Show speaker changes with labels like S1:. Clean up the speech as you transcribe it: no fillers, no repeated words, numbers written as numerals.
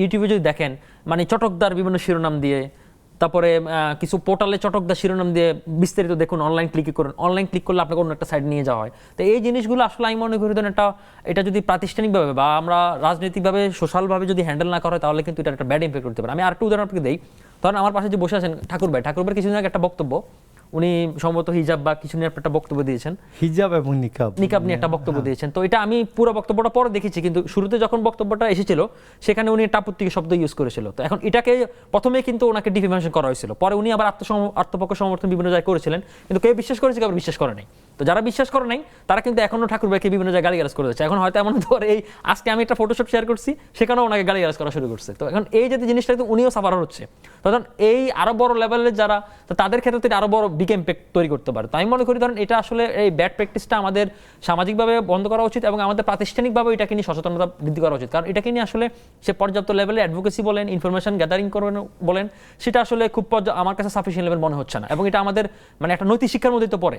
S1: ইউটিউবে যদি দেখেন মানে চটকদার বিভিন্ন শিরোনাম দিয়ে, তারপরে কিছু পোর্টালে চটকদার শিরোনাম দিয়ে বিস্তারিত দেখুন, অনলাইন ক্লিক করুন, অনলাইন ক্লিক করলে আপনাকে অন্য একটা সাইড নিয়ে যাওয়া হয়। তো এই জিনিসগুলো আসলে আমি মনে করি ধরেন এটা যদি প্রাতিষ্ঠানিকভাবে বা আমরা রাজনৈতিকভাবে সোশ্যালভাবে যদি হ্যান্ডেল না করা হয় তাহলে কিন্তু এটা একটা ব্যাড ইম্প্যাক্ট করতে পারে। আমি আরেকটা উদাহরণ আপনাকে দিই। ধরেন আমার পাশে যে বসে আছেন ঠাকুর ভাই কিছুদিন আগে একটা বক্তব্য, উনি সম্ভবত হিজাব বা কিছু নিয়ে একটা বক্তব্য দিয়েছেন,
S2: হিজাব এবং নিকাব
S1: নিয়ে একটা বক্তব্য দিয়েছেন। তো এটা আমি পুরো বক্তব্যটা পরে দেখেছি, কিন্তু শুরুতে যখন বক্তব্যটা এসেছিল সেখানে উনি একটা আপত্তিকর শব্দ ইউজ করেছিল। তো এখন এটাকে প্রথমে কিন্তু ওনাকে ডিফেমেশন করা হয়েছিল, পরে উনি আবার আত্মপক্ষ সমর্থন বিভিন্ন জায়গায় করেছিলেন, কিন্তু কেউ বিশ্বাস করেছে, কেউ বিশ্বাস করে নাই। তো যারা বিশ্বাস করে নাই তারা কিন্তু এখনো ঠাকুর ভাইকে বিভিন্ন জায়গায় গালিগালাজ করে দিচ্ছে। এখন হয়তো এমন ধরে এই আজকে আমি একটা ফটোশপ শেয়ার করছি, সেখানেও ওনাকে গালিগালাজ করা শুরু করছে। তো এখন এই যদি জিনিসটা কিন্তু উনিও সাফার হচ্ছে, তখন এই আরো বড় লেভেলের যারা, তো তাদের ক্ষেত্রে আরো বড় বিগ ইম্প্যাক্ট তৈরি করতে পারে। তো আমি মনে করি ধরেন এটা আসলে এই ব্যাড প্র্যাকটিসটা আমাদের সামাজিকভাবে বন্ধ করা উচিত এবং আমাদের প্রাতিষ্ঠানিকভাবে এটাকে নিয়ে সচেতনতা বৃদ্ধি করা উচিত। কারণ এটাকে নিয়ে আসলে সে পর্যাপ্ত লেভেলে অ্যাডভোকেসি বলেন, ইনফরমেশন গ্যাদারিং করবেন বলেন, সেটা আসলে খুব আমার কাছে সাফিসিয়েন্ট লেভেল মনে হচ্ছে না, এবং এটা আমাদের মানে একটা নৈতিক শিক্ষার মধ্যেই তো পড়ে।